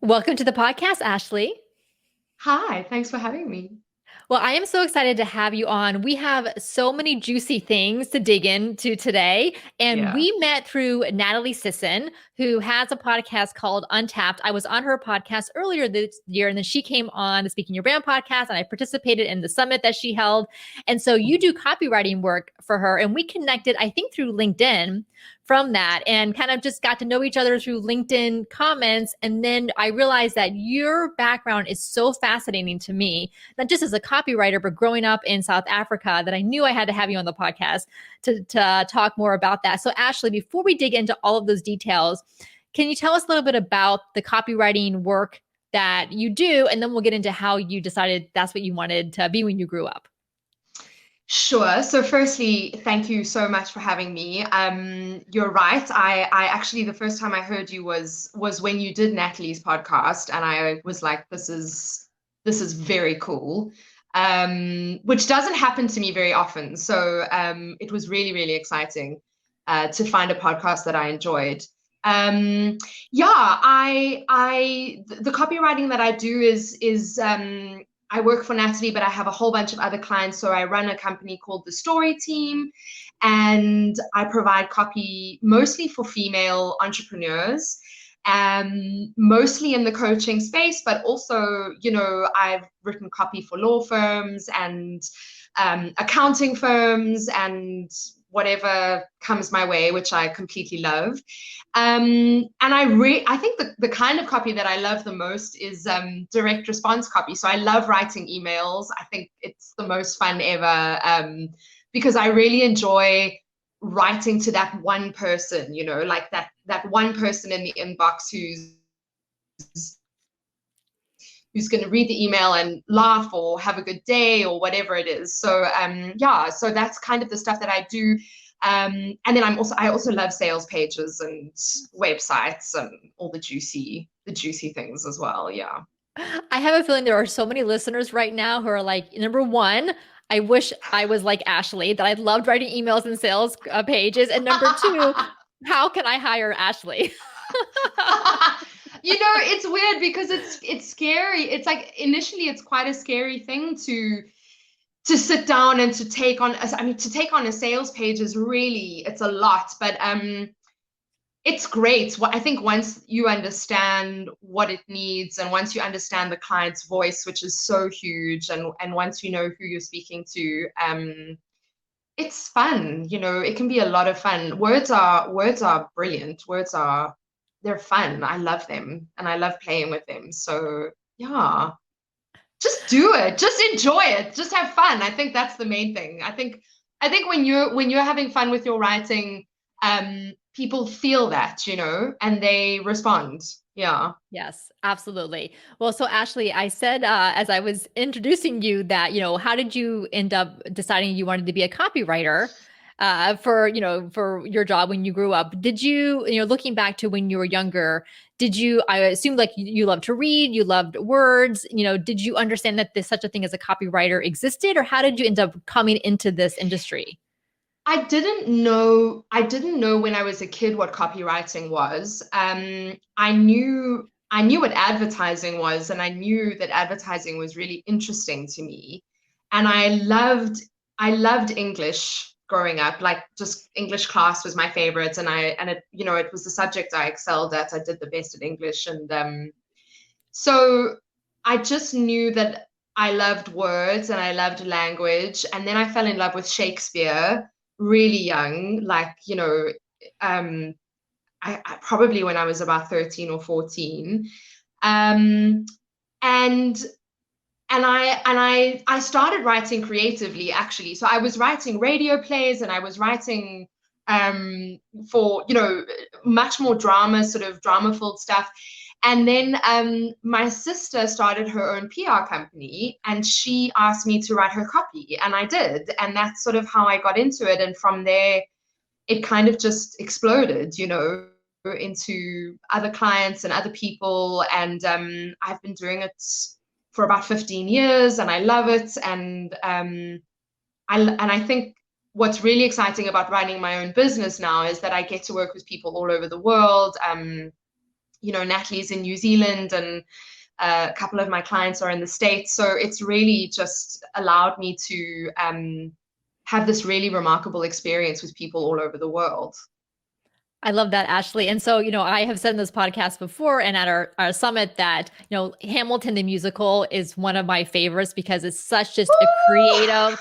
Welcome to the podcast, Ashleigh. Hi, thanks for having me. Well, I am so excited to have you on. We have so many juicy things to dig into today. And Yeah. we met through Natalie Sisson, who has a podcast called Untapped. I was on her podcast earlier this year, and then she came on the Speaking Your Brand podcast, and I participated in the summit that she held. And so you do copywriting work for her. And we connected, I think, through LinkedIn from that and kind of just got to know each other through LinkedIn comments. And then I realized that your background is so fascinating to me, not just as a copywriter, but growing up in South Africa, that I knew I had to have you on the podcast to talk more about that. So, Ashleigh, before we dig into all of those details, can you tell us a little bit about the copywriting work that you do? And then we'll get into how you decided that's what you wanted to be when you grew up. Sure. So firstly, thank you so much for having me. You're right. I actually the first time I heard you was when you did Natalie's podcast, and I was like, this is very cool. Which doesn't happen to me very often. So it was really, really exciting to find a podcast that I enjoyed. Yeah, the copywriting that I do is I work for Natalie, but I have a whole bunch of other clients. So I run a company called The Story Team, and I provide copy mostly for female entrepreneurs, mostly in the coaching space, but also, I've written copy for law firms and accounting firms and whatever comes my way, which I completely love. And I think the kind of copy that I love the most is direct response copy. So I love writing emails. I think it's the most fun ever, because I really enjoy writing to that one person, like that one person in the inbox who's going to read the email and laugh or have a good day or whatever it is. So yeah, so that's kind of the stuff that I do. And then I also love sales pages and websites and all the juicy things as well. Yeah. I have a feeling there are so many listeners right now who are like, number one, I wish I was like Ashleigh, that I loved writing emails and sales pages. And number two, how can I hire Ashleigh? It's weird because it's scary. It's like initially it's quite a scary thing to sit down and to take on. I mean, to take on a sales page is really, it's a lot, but it's great. I think once you understand what it needs, and once you understand the client's voice, which is so huge, and once you know who you're speaking to, it's fun. It can be a lot of fun. Words are brilliant. They're fun. I love them, and I love playing with them. So yeah, just do it. Just enjoy it. Just have fun. I think that's the main thing. I think when you're having fun with your writing, people feel that, and they respond. Yeah. Yes, absolutely. Well, so Ashleigh, I said as I was introducing you that, how did you end up deciding you wanted to be a copywriter for your job when you grew up? Did you, looking back to when you were younger, I assume like you loved to read, you loved words, did you understand that there's such a thing as a copywriter existed, or how did you end up coming into this industry? I didn't know when I was a kid what copywriting was. I knew what advertising was, and I knew that advertising was really interesting to me. And I loved English growing up. Like, just English class was my favorite, and it was the subject I excelled at. I did the best at English, and so I just knew that I loved words and I loved language. And then I fell in love with Shakespeare really young, like, um, I probably when I was about 13 or 14. Um, and and I started writing creatively, actually. So I was writing radio plays, and I was writing for, much more drama, sort of drama filled stuff. And then my sister started her own PR company, and she asked me to write her copy, and I did. And that's sort of how I got into it. And from there, it kind of just exploded, into other clients and other people. And I've been doing it for about 15 years, and I love it. And I think what's really exciting about running my own business now is that I get to work with people all over the world. Natalie's in New Zealand, and a couple of my clients are in the States. So it's really just allowed me to have this really remarkable experience with people all over the world. I love that, Ashleigh. And so, I have said in this podcast before and at our summit that, Hamilton the musical is one of my favorites because it's such just a creative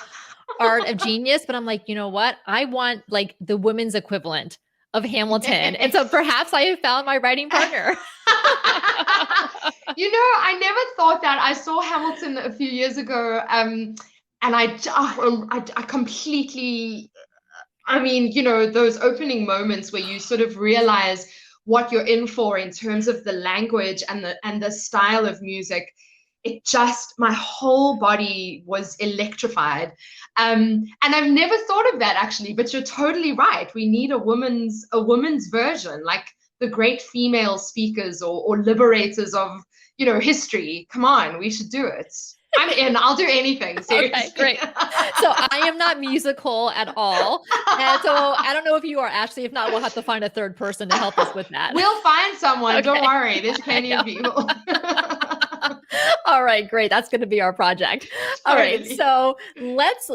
art of genius. But I'm like, you know what? I want like the women's equivalent of Hamilton. And so perhaps I have found my writing partner. I never thought that. I saw Hamilton a few years ago, and I completely, those opening moments where you sort of realize what you're in for in terms of the language and the style of music. My whole body was electrified. And I've never thought of that actually, but you're totally right. We need a woman's version, like the great female speakers or liberators of, history. Come on, we should do it. I'm in. I'll do anything. Seriously. Okay, great. So I am not musical at all. And so I don't know if you are, Ashleigh. If not, we'll have to find a third person to help us with that. We'll find someone. Okay. Don't worry. There's plenty of people. All right, great. That's going to be our project. All right. So let's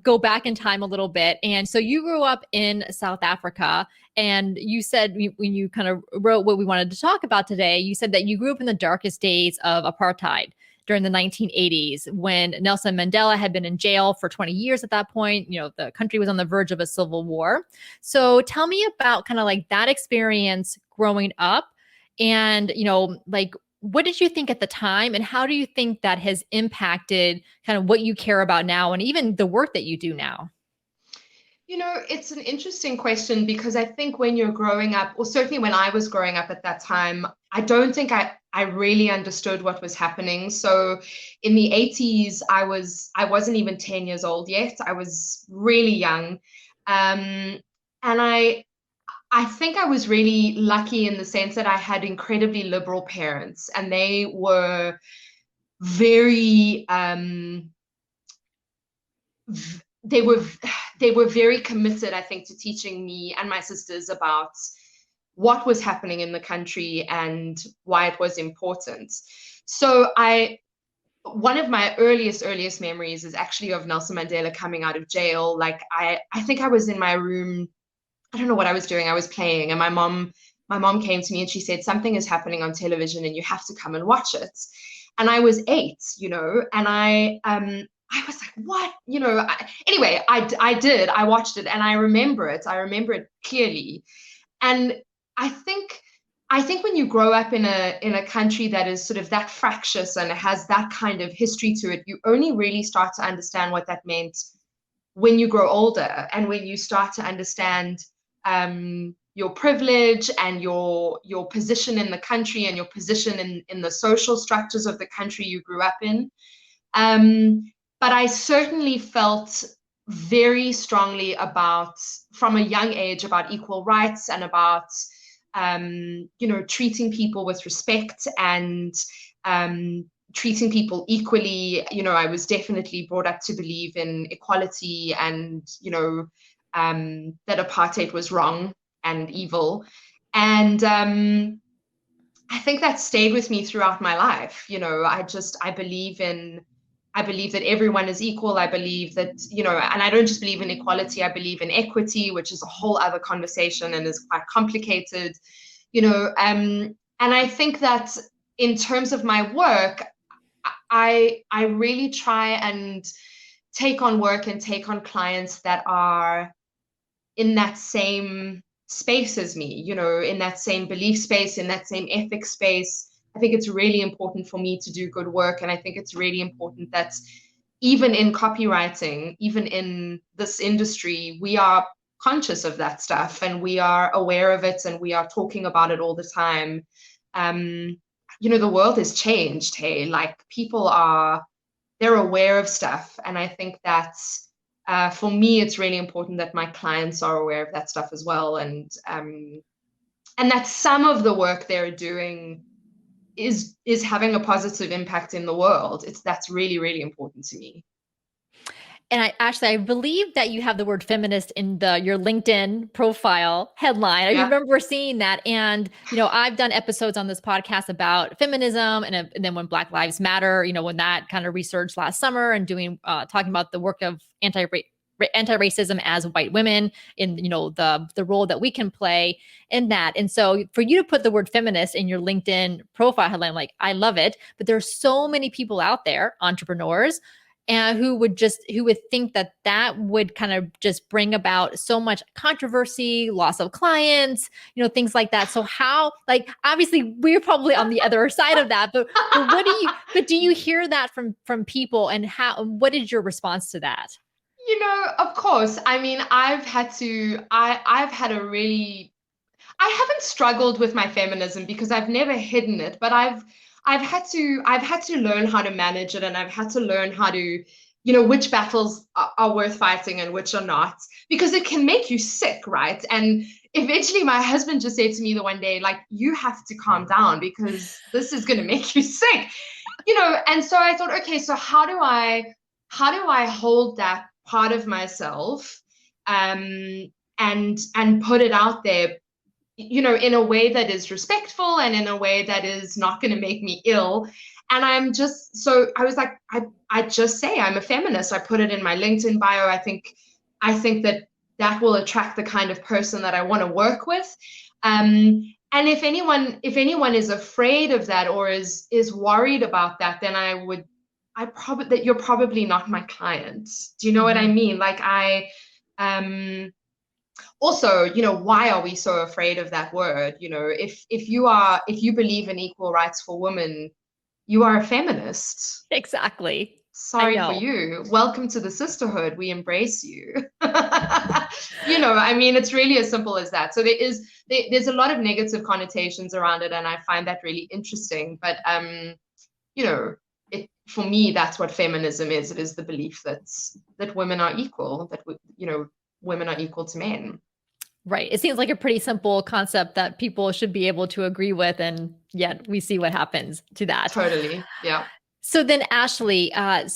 go back in time a little bit. And so you grew up in South Africa, and you said when you kind of wrote what we wanted to talk about today, you said that you grew up in the darkest days of apartheid during the 1980s when Nelson Mandela had been in jail for 20 years at that point. The country was on the verge of a civil war. So tell me about kind of like that experience growing up and, what did you think at the time, and how do you think that has impacted kind of what you care about now and even the work that you do now? It's an interesting question because I think when you're growing up, or certainly when I was growing up at that time, I don't think I really understood what was happening. So in the 80s, I wasn't even 10 years old yet. I was really young. And I think I was really lucky in the sense that I had incredibly liberal parents, and they were very they were very committed, I think, to teaching me and my sisters about what was happening in the country and why it was important. So one of my earliest memories is actually of Nelson Mandela coming out of jail. Like I think I was in my room. I don't know what I was doing. I was playing, and my mom came to me and she said, something is happening on television and you have to come and watch it. And I was 8, and I was like, what? Anyway, I did. I watched it and I remember it. I remember it clearly. And I think when you grow up in a country that is sort of that fractious and has that kind of history to it, you only really start to understand what that meant when you grow older and when you start to understand your privilege and your position in the country and your position in the social structures of the country you grew up in. But I certainly felt very strongly from a young age, about equal rights and about, treating people with respect and treating people equally. I was definitely brought up to believe in equality and, that apartheid was wrong and evil. And I think that stayed with me throughout my life. I believe that everyone is equal. I believe that, and I don't just believe in equality, I believe in equity, which is a whole other conversation and is quite complicated, and I think that in terms of my work, I really try and take on work and take on clients that are in that same space as me, in that same belief space, in that same ethics space. I think it's really important for me to do good work. And I think it's really important that even in copywriting, even in this industry, we are conscious of that stuff and we are aware of it and we are talking about it all the time. The world has changed. Hey, like they're aware of stuff. And I think that's, for me, it's really important that my clients are aware of that stuff as well. And that some of the work they're doing is having a positive impact in the world. That's really, really important to me. And I believe that you have the word feminist in your LinkedIn profile headline. I Yeah. remember seeing that. And, I've done episodes on this podcast about feminism and then when Black Lives Matter, when that kind of resurged last summer and talking about the work of anti-racism as white women in, the role that we can play in that. And so for you to put the word feminist in your LinkedIn profile headline, like, I love it. But there's so many people out there, entrepreneurs, and who would think that would kind of just bring about so much controversy, loss of clients, things like that. So how, like, obviously we're probably on the other side of that, but do you hear that from people, and what is your response to that? Of course. I mean, I've had a really, I haven't struggled with my feminism because I've never hidden it, but I've had to learn how to manage it, and I've had to learn how to, which battles are worth fighting and which are not, because it can make you sick, right? And eventually my husband just said to me the one day, like, you have to calm down because this is going to make you sick, and so I thought, okay, so how do I hold that part of myself, and put it out there, in a way that is respectful and in a way that is not going to make me ill. And I was like, I just say I'm a feminist. I put it in my LinkedIn bio. I think that will attract the kind of person that I want to work with. And if anyone is afraid of that or is worried about that, then that you're probably not my client. Do you know what I mean? Like, also, why are we so afraid of that word? If you believe in equal rights for women, you are a feminist. Exactly. Sorry for you. Welcome to the sisterhood. We embrace you. I mean, it's really as simple as that. So there's a lot of negative connotations around it, and I find that really interesting. But for me, that's what feminism is. It is the belief that women are equal, that women are equal to men. Right. It seems like a pretty simple concept that people should be able to agree with, and yet we see what happens to that. Totally. Yeah. So then, Ashleigh, I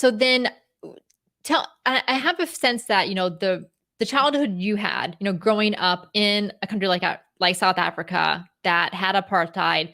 have a sense that, the childhood you had, growing up in a country like South Africa that had apartheid,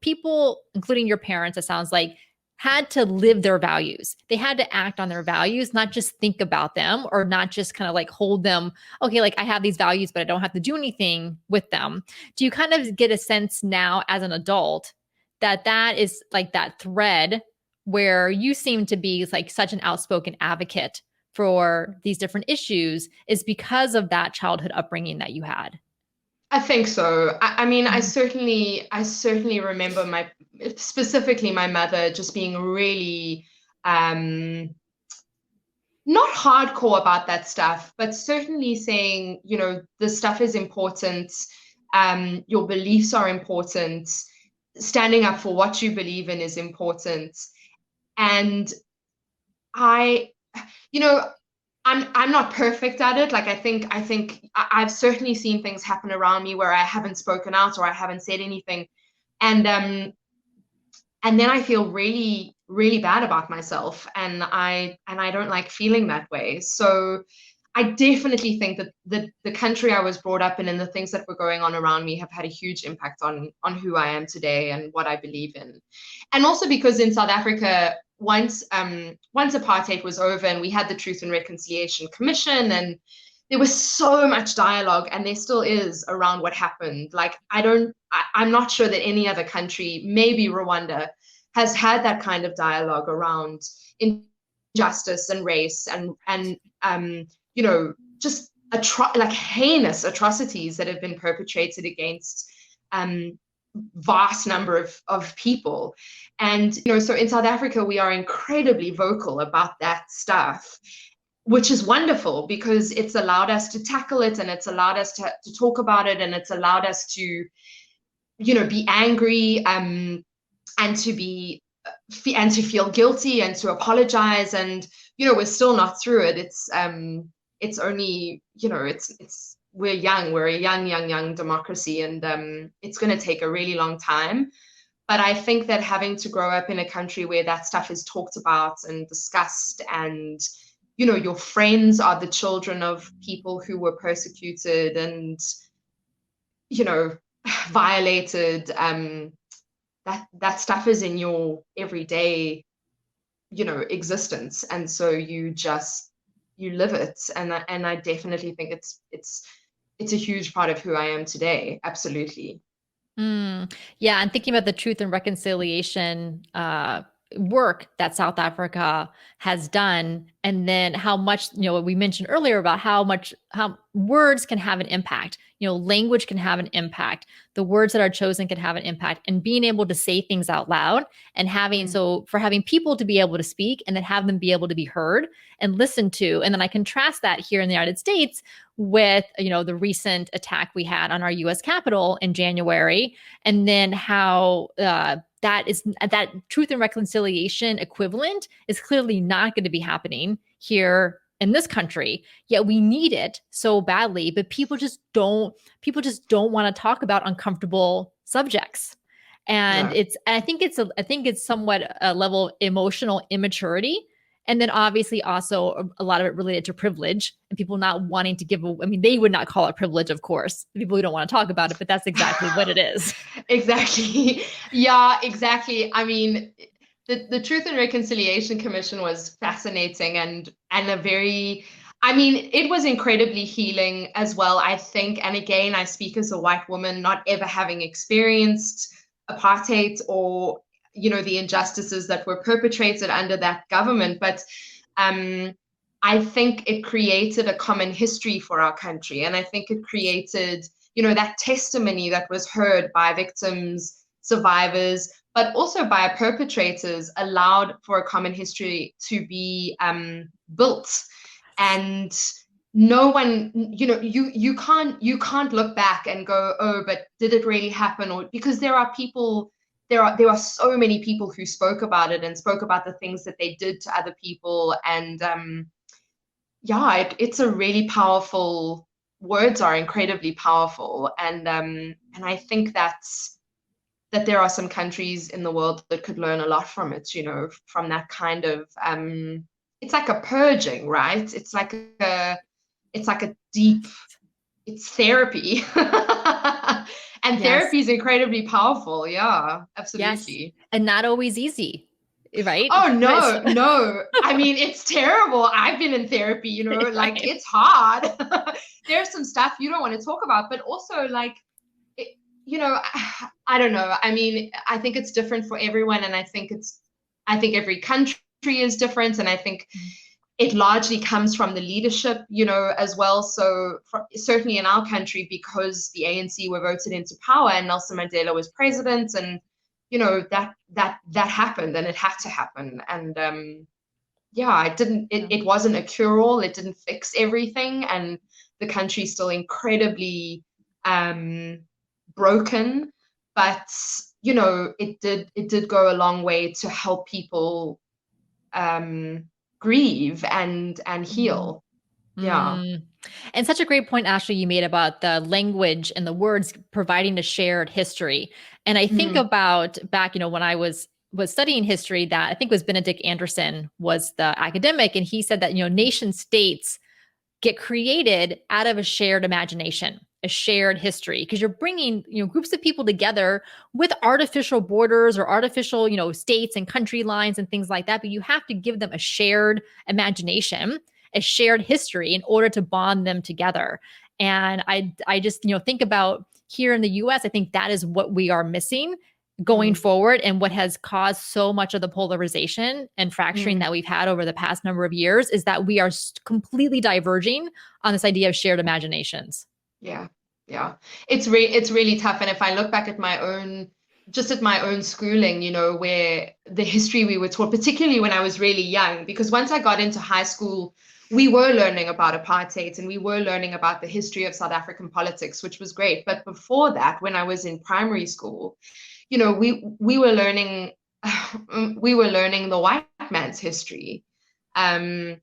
people, including your parents, it sounds like, had to live their values. They had to act on their values, not just think about them, or not just kind of like hold them. Okay, like, I have these values, but I don't have to do anything with them. Do you kind of get a sense now as an adult that is like that thread where you seem to be like such an outspoken advocate for these different issues is because of that childhood upbringing that you had? I think so. I mean, I certainly remember specifically my mother just being really, not hardcore about that stuff, but certainly saying, this stuff is important. Your beliefs are important. Standing up for what you believe in is important. And I, you know, I'm not perfect at it. Like, I think I've certainly seen things happen around me where I haven't spoken out or I haven't said anything, and then I feel really, really bad about myself, and I don't like feeling that way. So I definitely think that the country I was brought up in and the things that were going on around me have had a huge impact on who I am today and what I believe in. And also because in South Africa, once apartheid was over and we had the Truth and Reconciliation Commission, and there was so much dialogue, and there still is, around what happened. Like, I'm not sure that any other country, maybe Rwanda, has had that kind of dialogue around injustice and race and just like heinous atrocities that have been perpetrated against vast number of people. And so in South Africa, we are incredibly vocal about that stuff, which is wonderful because it's allowed us to tackle it, and it's allowed us to talk about it, and it's allowed us to be angry, and to feel guilty and to apologize. And we're still not through it. It's only, we're young, we're a young democracy, and it's going to take a really long time. But I think that having to grow up in a country where that stuff is talked about and discussed and your friends are the children of people who were persecuted and, violated. That stuff is in your everyday, existence. And so you live it. And I definitely think it's a huge part of who I am today. Absolutely. Yeah, and thinking about the truth and reconciliation work that South Africa has done, and then how much, we mentioned earlier about how words can have an impact. Language can have an impact. The words that are chosen can have an impact, and being able to say things out loud and having people to be able to speak and then have them be able to be heard and listened to. And then I contrast that here in the United States with, the recent attack we had on our US Capitol in January, and then how that truth and reconciliation equivalent is clearly not going to be happening here in this country. Yet we need it so badly, but people just don't want to talk about uncomfortable subjects. And No. I think it's somewhat a level of emotional immaturity. And then obviously also a lot of it related to privilege and people not wanting to they would not call it privilege, of course, people who don't want to talk about it, but that's exactly what it is. Exactly. Yeah, exactly. I mean, the Truth and Reconciliation Commission was fascinating and it was incredibly healing as well, I think. And again, I speak as a white woman, not ever having experienced apartheid or the injustices that were perpetrated under that government. But I think it created a common history for our country. And I think it created, that testimony that was heard by victims, survivors, but also by perpetrators, allowed for a common history to be built. And no one, you can't look back and go, oh, but did it really happen? Or because there are so many people who spoke about it and spoke about the things that they did to other people. And it's a really powerful, words are incredibly powerful. And I think that there are some countries in the world that could learn a lot from it, from that kind of, it's like a purging, right? It's like a deep, it's therapy. And Yes. therapy is incredibly powerful. Yeah, absolutely. Yes. And not always easy, right? Oh, no. I mean, it's terrible. I've been in therapy, like it's hard. There's some stuff you don't want to talk about, but also like, I don't know. I mean, I think it's different for everyone. And I think every country is different. And I think it largely comes from the leadership, as well. So certainly in our country, because the ANC were voted into power and Nelson Mandela was president, and that happened, and it had to happen. And it wasn't a cure-all. It didn't fix everything, and the country's still incredibly broken. But it did go a long way to help people grieve and heal. Yeah. And such a great point, Ashleigh, you made about the language and the words providing a shared history. And I think about back, when I was studying history, that I think was Benedict Anderson was the academic, and he said that nation states get created out of a shared imagination, a shared history, because you're bringing groups of people together with artificial borders or artificial states and country lines and things like that, but you have to give them a shared imagination, a shared history in order to bond them together. And I just think about here in the US, I think that is what we are missing going forward, and what has caused so much of the polarization and fracturing that we've had over the past number of years is that we are completely diverging on this idea of shared imaginations. Yeah. It's really tough. And if I look back at my own schooling, where the history we were taught, particularly when I was really young, because once I got into high school, we were learning about apartheid and we were learning about the history of South African politics, which was great. But before that, when I was in primary school, we were learning the white man's history. And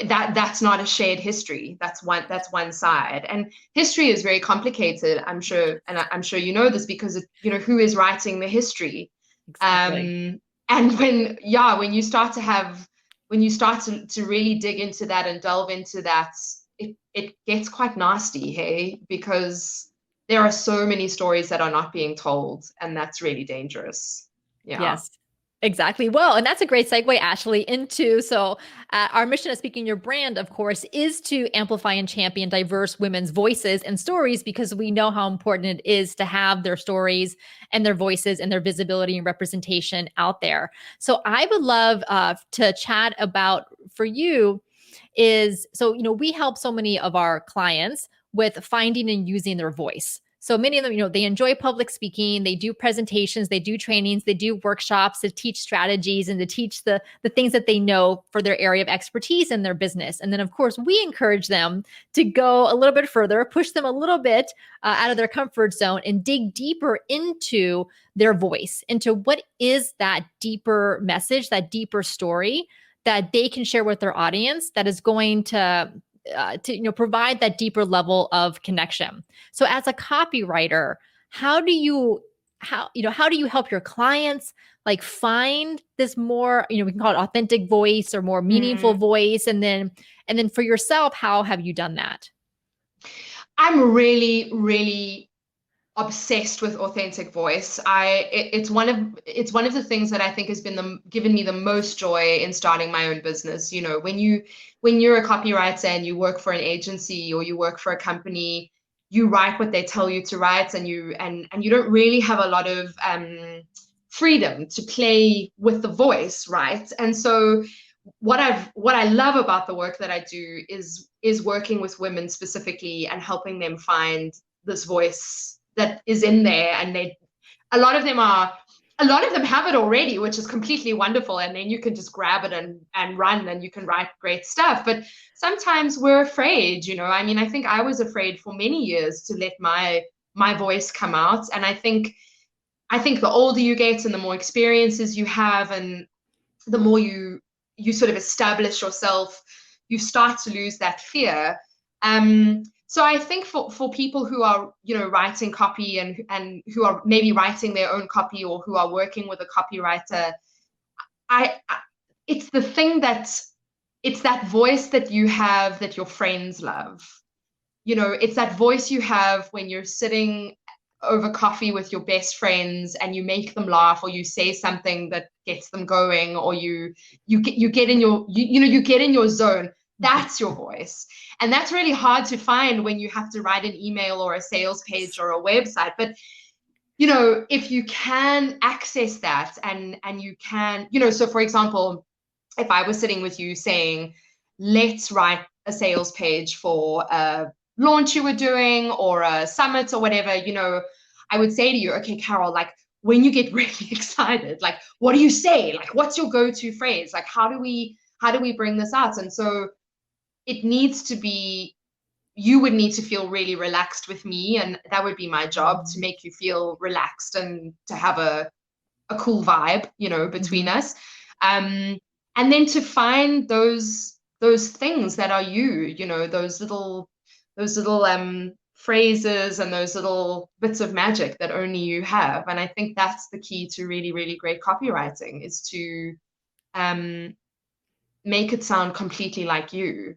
that's not a shared history. That's one side. And history is very complicated, I'm sure. And I'm sure you know this, because who is writing the history? Exactly. And when you start to really dig into that and delve into that, it gets quite nasty, hey, because there are so many stories that are not being told, and that's really dangerous. Yeah. Yes, exactly. Well, and that's a great segue, Ashley, into our mission of Speaking Your Brand, of course, is to amplify and champion diverse women's voices and stories because we know how important it is to have their stories and their voices and their visibility and representation out there. So I would love to chat about for you is so, we help so many of our clients with finding and using their voice. So many of them, they enjoy public speaking, they do presentations, they do trainings, they do workshops to teach strategies and to teach the things that they know for their area of expertise in their business. And then, of course, we encourage them to go a little bit further, push them a little bit out of their comfort zone and dig deeper into their voice, into what is that deeper message, that deeper story that they can share with their audience that is going to provide that deeper level of connection. So as a copywriter, how do you help your clients like find this more, we can call it authentic voice or more meaningful voice, and then for yourself, how have you done that? I'm really, really obsessed with authentic voice. It's one of the things that I think has given me the most joy in starting my own business. When you're a copywriter and you work for an agency or you work for a company, you write what they tell you to write, and you don't really have a lot of freedom to play with the voice, right? And so what I love about the work that I do is working with women specifically and helping them find this voice that is in there, and a lot of them have it already, which is completely wonderful, and then you can just grab it and run, and you can write great stuff. But sometimes we're afraid, I think I was afraid for many years to let my voice come out, and I think the older you get and the more experiences you have and the more you sort of establish yourself, you start to lose that fear. So I think for people who are, writing copy and who are maybe writing their own copy or who are working with a copywriter, it's the thing it's that voice that you have that your friends love. It's that voice you have when you're sitting over coffee with your best friends and you make them laugh, or you say something that gets them going, or you get in you get in your zone. That's your voice. And that's really hard to find when you have to write an email or a sales page or a website. But if you can access that and you can, so for example, if I was sitting with you saying, let's write a sales page for a launch you were doing or a summit or whatever, I would say to you, okay, Carol, like when you get really excited, like what do you say? Like what's your go-to phrase? Like how do we bring this out? And so it needs to be, you would need to feel really relaxed with me, and that would be my job, to make you feel relaxed and to have a cool vibe, between us. And then to find those things that are those little phrases and those little bits of magic that only you have. And I think that's the key to really, really great copywriting, is to make it sound completely like you.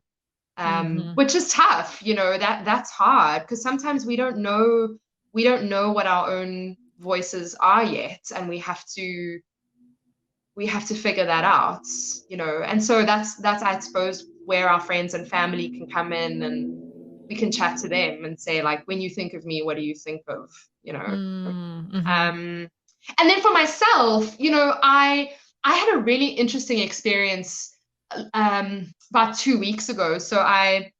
Which is tough, that's hard, because sometimes we don't know what our own voices are yet, and we have to figure that out, and so that's I suppose where our friends and family can come in, and we can chat to them and say, like, when you think of me, what do you think of, and then for myself, I had a really interesting experience about 2 weeks ago. So I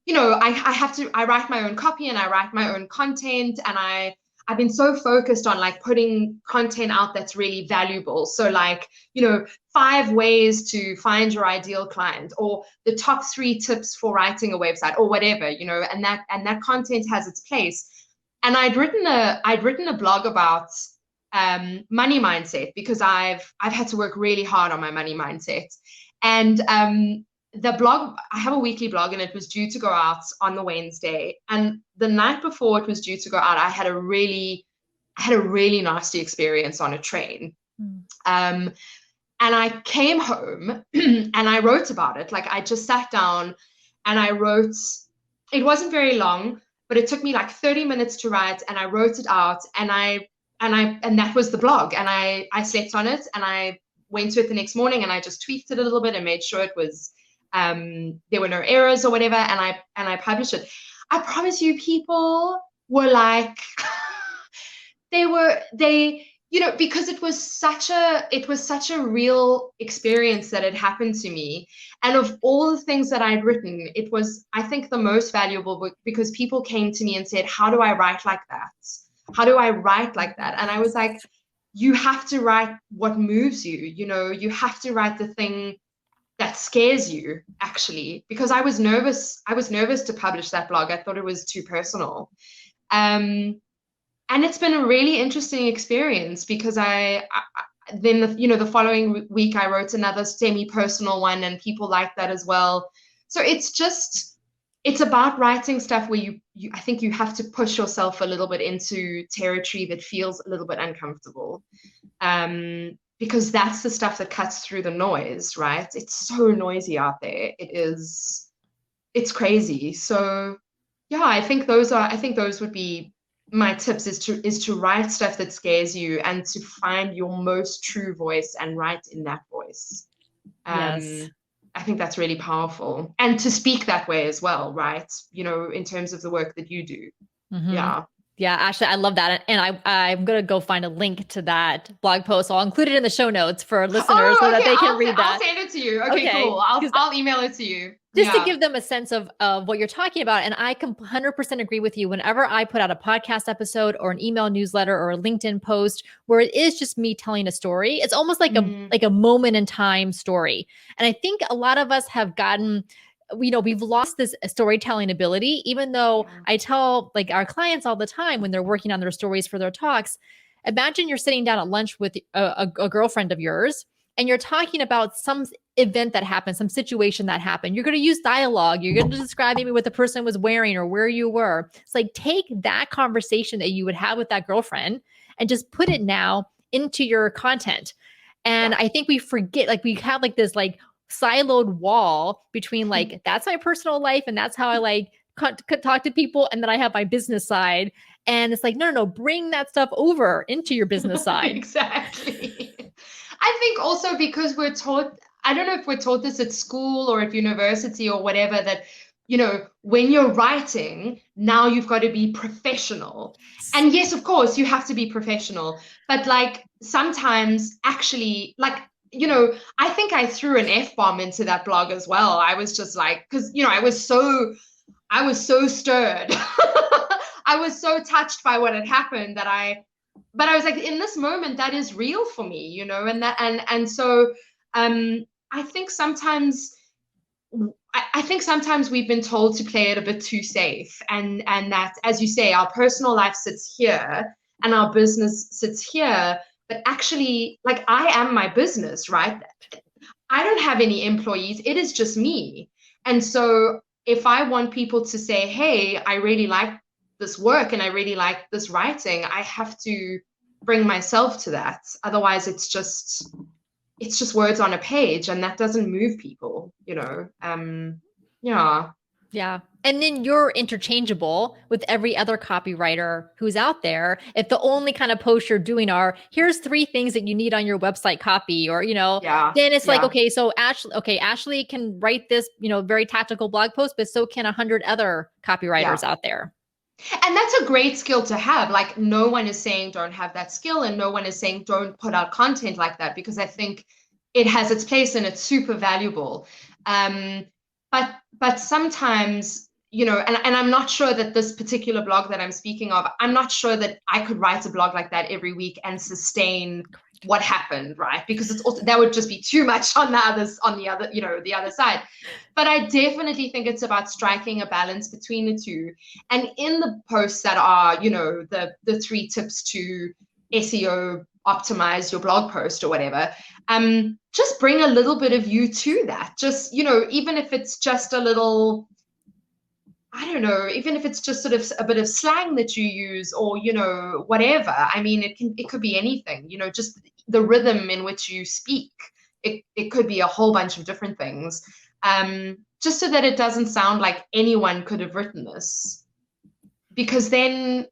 write my own copy and I write my own content, and I've been so focused on like putting content out that's really valuable. So like, 5 ways to find your ideal client, or the top 3 tips for writing a website, or whatever, and that content has its place. And I'd written a blog about money mindset, because I've had to work really hard on my money mindset. And the blog, I have a weekly blog, and it was due to go out on the Wednesday. And the night before it was due to go out, I had a really nasty experience on a train. And I came home and I wrote about it. Like I just sat down and I wrote, it wasn't very long, but it took me like 30 minutes to write, and I wrote it out, and that was the blog. And I slept on it, and I went to it the next morning, and I just tweaked it a little bit and made sure it was there were no errors or whatever, and I published it. I promise you, people were like they because it was such a real experience that had happened to me. And of all the things that I'd written, it was, I think, the most valuable book, because people came to me and said, how do I write like that? How do I write like that? And I was like, you have to write what moves you. You have to write the thing that scares you, actually, because I was nervous to publish that blog. I thought it was too personal. And it's been a really interesting experience, because then the following week I wrote another semi-personal one, and people liked that as well. So it's about writing stuff where I think you have to push yourself a little bit into territory that feels a little bit uncomfortable, because that's the stuff that cuts through the noise, right? It's so noisy out there. It's crazy. So yeah, I think those would be my tips, is to write stuff that scares you, and to find your most true voice and write in that voice. Yes. I think that's really powerful, and to speak that way as well, right? In terms of the work that you do. Yeah. Yeah, actually, I love that. And I'm going to go find a link to that blog post. I'll include it in the show notes for listeners so that they can read that. I'll send it to you. Okay, cool. I'll email it to you. Just to give them a sense of what you're talking about. And I can 100% agree with you. Whenever I put out a podcast episode or an email newsletter or a LinkedIn post where it is just me telling a story, it's almost like a moment in time story. And I think a lot of us have gotten, we've lost this storytelling ability, even though I tell like our clients all the time when they're working on their stories for their talks. Imagine you're sitting down at lunch with a girlfriend of yours, and you're talking about some event that happened, some situation that happened. You're going to use dialogue. You're going to describe maybe what the person was wearing or where you were. It's like, take that conversation that you would have with that girlfriend and just put it now into your content. And I think we forget, like we have like this like siloed wall between like, that's my personal life and that's how I like talk to people. And then I have my business side. And it's like, no, bring that stuff over into your business side. Exactly. I think also because we're taught, I don't know if we're taught this at school or at university or whatever, that, when you're writing, now you've got to be professional. And yes, of course, you have to be professional. But like sometimes actually, like, I think I threw an F-bomb into that blog as well. I was just like, because, I was so stirred. I was so touched by what had happened but I was like, in this moment, that is real for me, and so I think sometimes we've been told to play it a bit too safe, and that, as you say, our personal life sits here and our business sits here. But actually, like, I am my business, right? I don't have any employees. It is just me. And so if I want people to say, hey, I really like this work and I really like this writing, I have to bring myself to that. Otherwise, it's just words on a page, and that doesn't move people, Yeah. And then you're interchangeable with every other copywriter who's out there. If the only kind of posts you're doing are, here's 3 things that you need on your website copy, or, then it's like, okay, so Ashleigh can write this, very tactical blog post, but so can 100 other copywriters out there. And that's a great skill to have. Like, no one is saying don't have that skill, and no one is saying don't put out content like that, because I think it has its place and it's super valuable. But sometimes, and I'm not sure that this particular blog that I'm speaking of, I'm not sure that I could write a blog like that every week and sustain what happened, right? Because it's also, that would just be too much on the other side. But I definitely think it's about striking a balance between the two. And in the posts that are, the 3 tips to SEO optimize your blog post or whatever, just bring a little bit of you to that. Just, even if it's just a little I don't know, even if it's just sort of a bit of slang that you use, or, you know, whatever. I mean, it could be anything, you know, just the rhythm in which you speak. It could be a whole bunch of different things. Just so that it doesn't sound like anyone could have written this, because then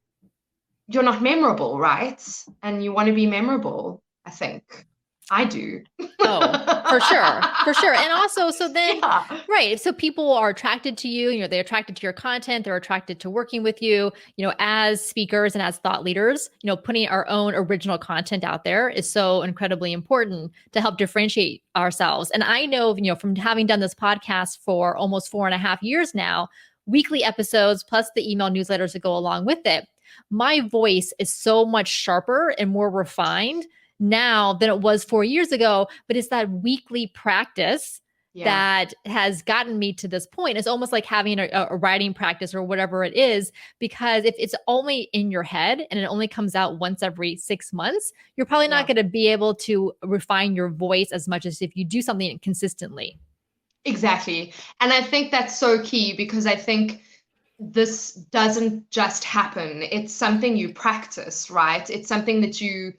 you're not memorable, right? And you want to be memorable, I think. I do. Oh, for sure. For sure. And also, so then, Yeah. right. So people are attracted to you, you know, they're attracted to your content, they're attracted to working with you, you know, as speakers and as thought leaders, you know, putting our own original content out there is so incredibly important to help differentiate ourselves. And I know, you know, from having done this podcast for almost 4.5 years now, weekly episodes plus the email newsletters that go along with it, my voice is so much sharper and more refined now than it was 4 years ago. But it's that weekly practice that has gotten me to this point. It's almost like having a writing practice or whatever it is, because if it's only in your head and it only comes out once every 6 months, you're probably not going to be able to refine your voice as much as if you do something consistently. Exactly. And I think that's so key, because I think this doesn't just happen. It's something you practice, right? It's something that you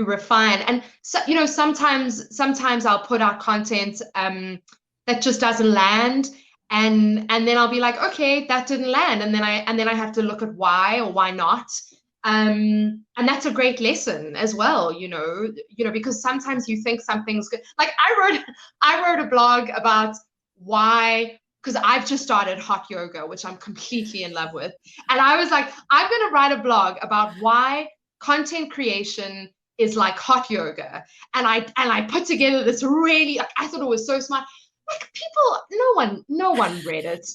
refine. And so, you know, sometimes I'll put out content that just doesn't land, and then I'll be like, okay, that didn't land, and then I have to look at why or why not. And that's a great lesson as well, you know, because sometimes you think something's good. Like I wrote a blog about why, because I've just started hot yoga, which I'm completely in love with. And I was like, I'm going to write a blog about why content creation is like hot yoga. And I put together this really, I thought it was so smart. Like, people, no one read it.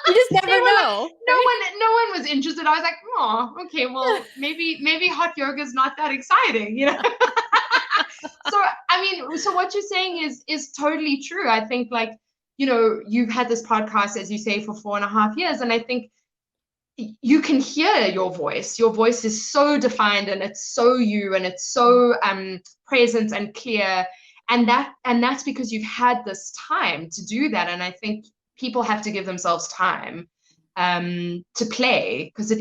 You just never know. Like, no one was interested. I was like, oh, okay, well, maybe hot yoga is not that exciting, you know? So, I mean, so what you're saying is totally true. I think, like, you know, you've had this podcast, as you say, for 4.5 years, and I think you can hear your voice. Your voice is so defined, and it's so you, and it's so present and clear, and that's because you've had this time to do that. And I think people have to give themselves time to play, because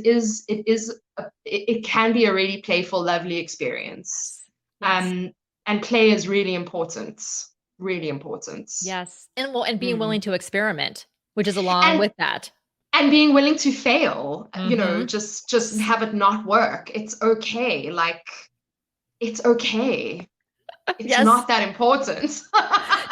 it can be a really playful, lovely experience. Yes. And play is really important. Really important. Yes. And being willing to experiment, which is along with that. And being willing to fail, you know, just have it not work. It's okay. Like, it's okay. It's not that important.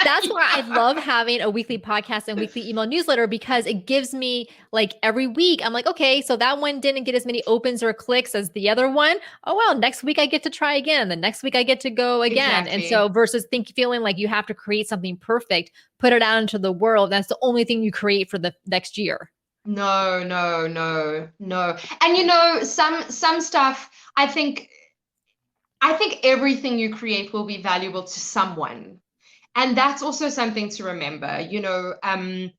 That's why I love having a weekly podcast and weekly email newsletter, because it gives me, like, every week, I'm like, okay, so that one didn't get as many opens or clicks as the other one. Oh, well, next week I get to try again. The next week I get to go again. Exactly. And so versus feeling like you have to create something perfect, put it out into the world. That's the only thing you create for the next year. No. And, you know, some stuff, I think everything you create will be valuable to someone. And that's also something to remember. You know, I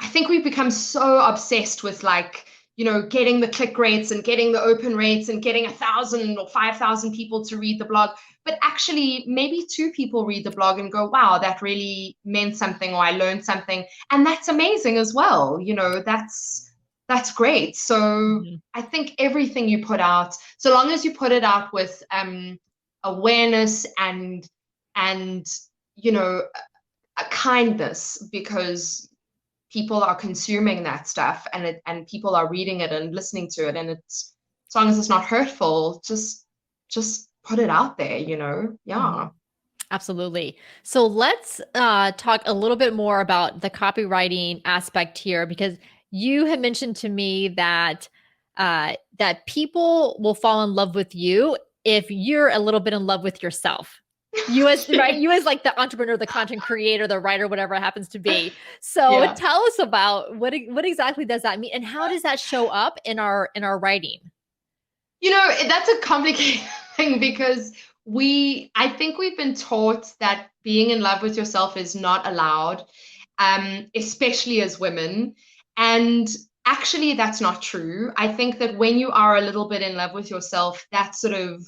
think we've become so obsessed with, like, you know, getting the click rates and getting the open rates and getting 1,000 or 5,000 people to read the blog. But actually, maybe 2 people read the blog and go, wow, that really meant something, or I learned something. And that's amazing as well. You know, that's great. So I think everything you put out, so long as you put it out with awareness and you know, a kindness, because people are consuming that stuff, and people are reading it and listening to it, and it's, as long as it's not hurtful, just put it out there, you know. Absolutely. So let's talk a little bit more about the copywriting aspect here, because you had mentioned to me that that people will fall in love with you if you're a little bit in love with yourself. You as right, you as like the entrepreneur, the content creator, the writer, whatever it happens to be. So tell us about what exactly does that mean, and how does that show up in our writing? You know, that's a complicated thing, because I think we've been taught that being in love with yourself is not allowed, especially as women. And actually, that's not true. I think that when you are a little bit in love with yourself, that sort of,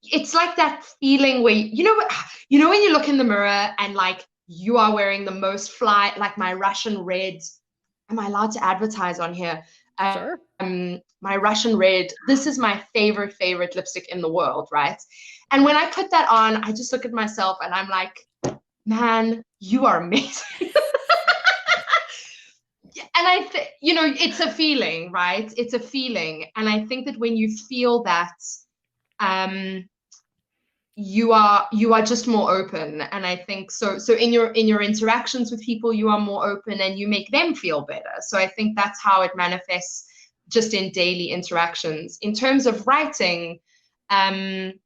it's like that feeling where, you know, when you look in the mirror and, like, you are wearing the most like my Russian red am I allowed to advertise on here? Sure. My Russian red. This is my favorite lipstick in the world, right? And when I put that on, I just look at myself and I'm like, man, you are amazing. And I think, you know, it's a feeling, right? It's a feeling. And I think that when you feel that, you are just more open. And I think so in your interactions with people, you are more open and you make them feel better. So I think that's how it manifests just in daily interactions. In terms of writing, I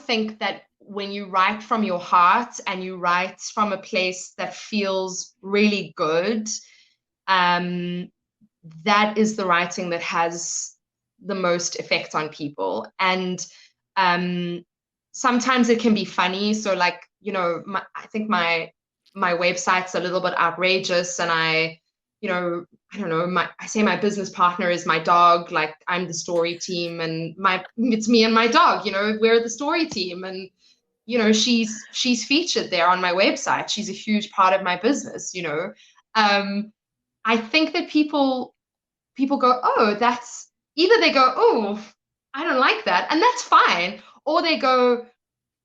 think that when you write from your heart and you write from a place that feels really good, that is the writing that has the most effect on people. And sometimes it can be funny. So like, you know, I think my website's a little bit outrageous, and I don't know, I say my business partner is my dog, like I'm the story team, and it's me and my dog, you know, we're the story team. And you know, she's featured there on my website. She's a huge part of my business, you know. I think that people go, oh, that's either they go, oh, I don't like that, and that's fine, or they go,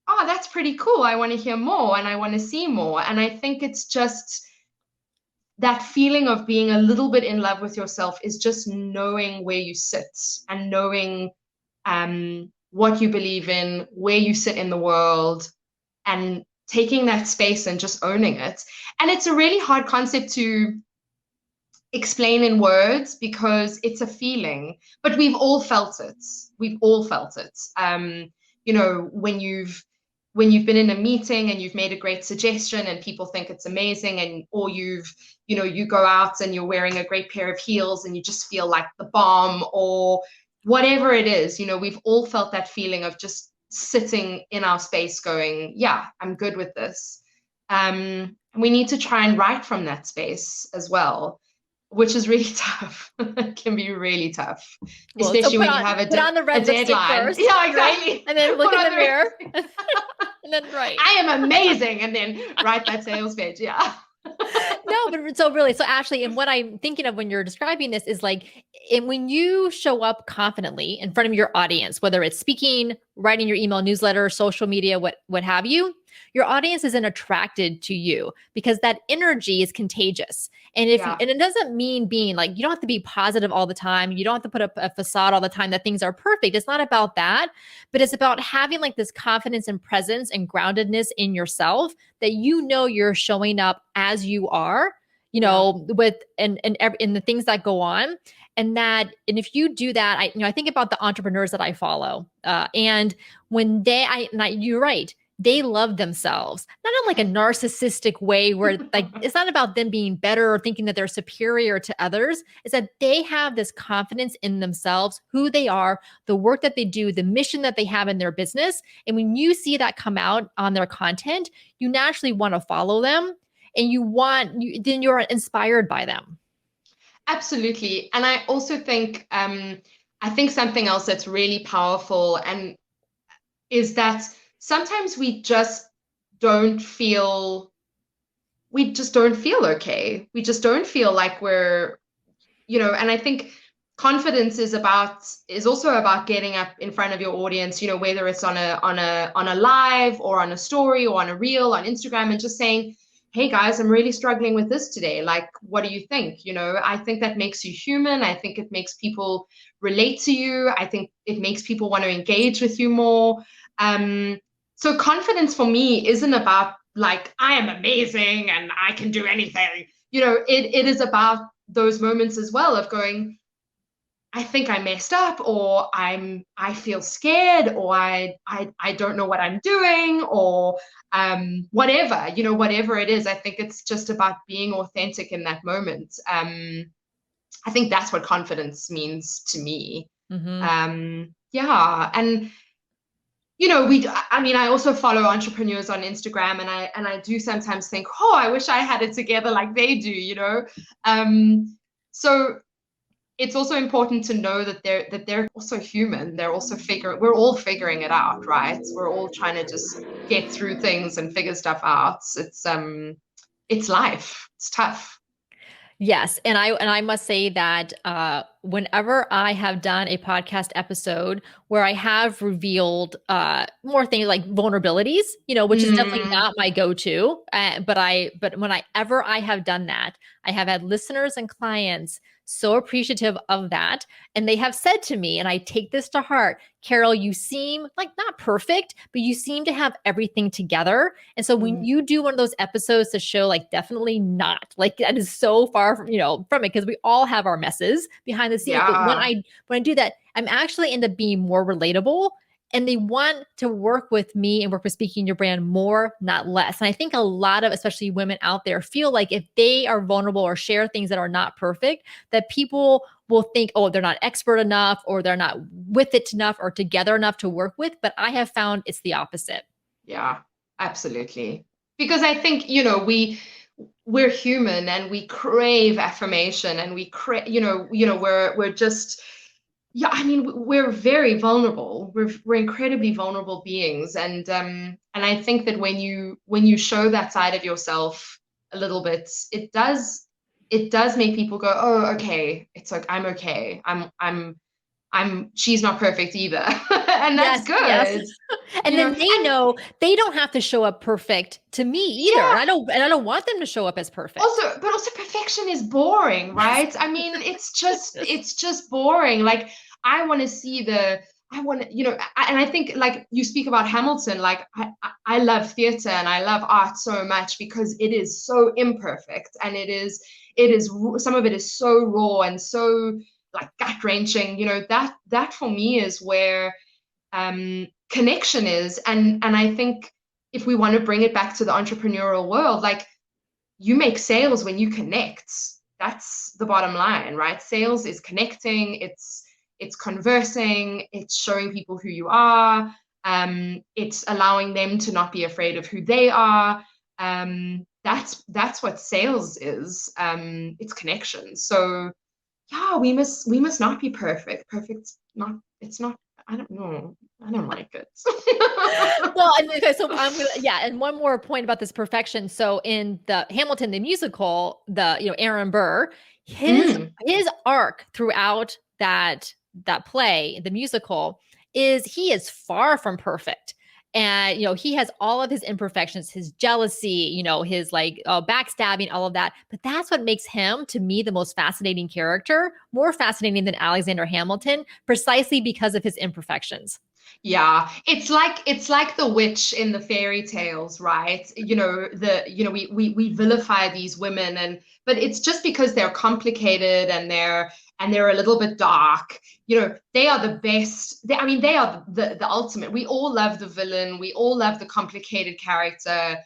oh, that's pretty cool, I want to hear more and I want to see more. And I think it's just that feeling of being a little bit in love with yourself is just knowing where you sit and knowing what you believe in, where you sit in the world, and taking that space and just owning it. And it's a really hard concept to explain in words because it's a feeling, but we've all felt it. We've all felt it. You know, when you've been in a meeting and you've made a great suggestion and people think it's amazing, and or you go out and you're wearing a great pair of heels and you just feel like the bomb, or whatever it is, you know, we've all felt that feeling of just sitting in our space going, yeah, I'm good with this. We need to try and write from that space as well, which is really tough. It can be really tough, Well, especially so when you have put on the red deadline. first, Yeah, exactly. Right? And then look in the mirror. And then write. I am amazing, and then write that sales page. Yeah. No, but so really, so Ashleigh, and what I'm thinking of when you're describing this is like, and when you show up confidently in front of your audience, whether it's speaking, writing your email newsletter, social media, what have you, your audience isn't attracted to you because that energy is contagious. And and it doesn't mean being like, you don't have to be positive all the time. You don't have to put up a facade all the time that things are perfect. It's not about that, but it's about having like this confidence and presence and groundedness in yourself that you know you're showing up as you are, you know, with and the things that go on. And if you do that, I think about the entrepreneurs that I follow, and when you're right, they love themselves, not in like a narcissistic way where like, it's not about them being better or thinking that they're superior to others. It's that they have this confidence in themselves, who they are, the work that they do, the mission that they have in their business. And when you see that come out on their content, you naturally want to follow them, and then you're inspired by them. Absolutely. And I also think, I think something else that's really powerful and is that sometimes we just don't feel okay. We just don't feel like we're, you know, and I think confidence is also about getting up in front of your audience, you know, whether it's on a live or on a story or on a reel on Instagram, and just saying, hey guys, I'm really struggling with this today. Like, what do you think? You know, I think that makes you human. I think it makes people relate to you. I think it makes people want to engage with you more. So confidence for me isn't about like, I am amazing and I can do anything. You know, it is about those moments as well of going, I think I messed up, or I feel scared, or I don't know what I'm doing, or whatever, you know, whatever it is. I think it's just about being authentic in that moment. I think that's what confidence means to me. Yeah. And you know, I also follow entrepreneurs on Instagram, and I do sometimes think, oh, I wish I had it together like they do, you know. So it's also important to know that they're also human. We're all figuring it out, right? We're all trying to just get through things and figure stuff out. It's it's life. It's tough. Yes, and I must say that whenever I have done a podcast episode where I have revealed more things like vulnerabilities, which is definitely Mm, not my go-to, but whenever I have done that, I have had listeners and clients so appreciative of that, and they have said to me, and I take this to heart, Carol, you seem like not perfect, but you seem to have everything together. And so when mm, you do one of those episodes to show like definitely not, like that is so far from, from it, because we all have our messes behind the scenes. But when yeah. I do that, I'm actually end up being more relatable, and they want to work with me and work with Speaking Your Brand more, not less. And I think a lot of, especially women out there, feel like if they are vulnerable or share things that are not perfect, that people will think, oh, they're not expert enough, or they're not with it enough or together enough to work with. But I have found it's the opposite. Yeah, absolutely. Because I think, we're human and we crave affirmation and we crave, we're just, yeah, I mean, we're very vulnerable. We're incredibly vulnerable beings. And I think that when you show that side of yourself a little bit, it does make people go, oh, okay, it's like I'm okay. She's not perfect either. And that's Yes, yes. good. And then they And know they don't have to show up perfect to me either. yeah, And I don't want them to show up as perfect. but also perfection is boring, Yes. right? I mean, it's just boring. Like I want to see I want to, and I think like you speak about Hamilton, like I love theater and I love art so much because it is so imperfect and some of it is so raw and so like gut wrenching, that for me is where connection is. And I think if we want to bring it back to the entrepreneurial world, like you make sales when you connect. That's the bottom line, right? Sales is connecting, it's conversing, it's showing people who you are, it's allowing them to not be afraid of who they are. That's what sales is. It's connection. So yeah, we must not be perfect. Perfect's not, it's not, I don't know. I don't like it. Well, and okay, so yeah, and one more point about this perfection. So in the Hamilton the musical, Aaron Burr, his Mm. his arc throughout that play, the musical, is he is far from perfect. And he has all of his imperfections, his jealousy, his like backstabbing, all of that. But that's what makes him, to me, the most fascinating character, more fascinating than Alexander Hamilton, precisely because of his imperfections. Yeah, it's like the witch in the fairy tales, right? We vilify these women, but it's just because they're complicated and they're a little bit dark. They are the best. I mean, they are the ultimate. We all love the villain. We all love the complicated character,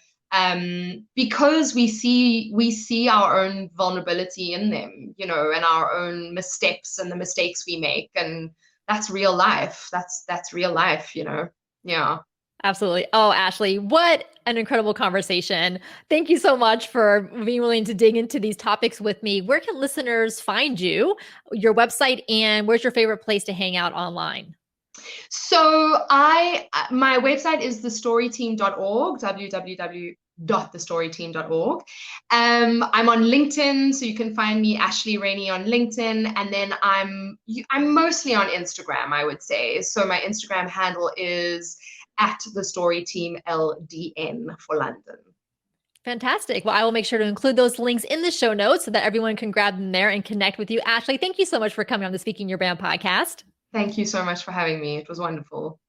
because we see our own vulnerability in them, and our own missteps and the mistakes we make, and that's real life. That's real life. Yeah. Absolutely. Oh, Ashleigh, what an incredible conversation. Thank you so much for being willing to dig into these topics with me. Where can listeners find you, your website, and where's your favorite place to hang out online? So my website is thestoryteam.org, www.thestoryteam.org. I'm on LinkedIn, so you can find me Ashleigh Rennie on LinkedIn, and then I'm mostly on Instagram, I would say. So my Instagram handle is at the Story Team LDN for London. Fantastic. Well, I will make sure to include those links in the show notes so that everyone can grab them there and connect with you. Ashleigh, thank you so much for coming on the Speaking Your Brand podcast. Thank you so much for having me. It was wonderful.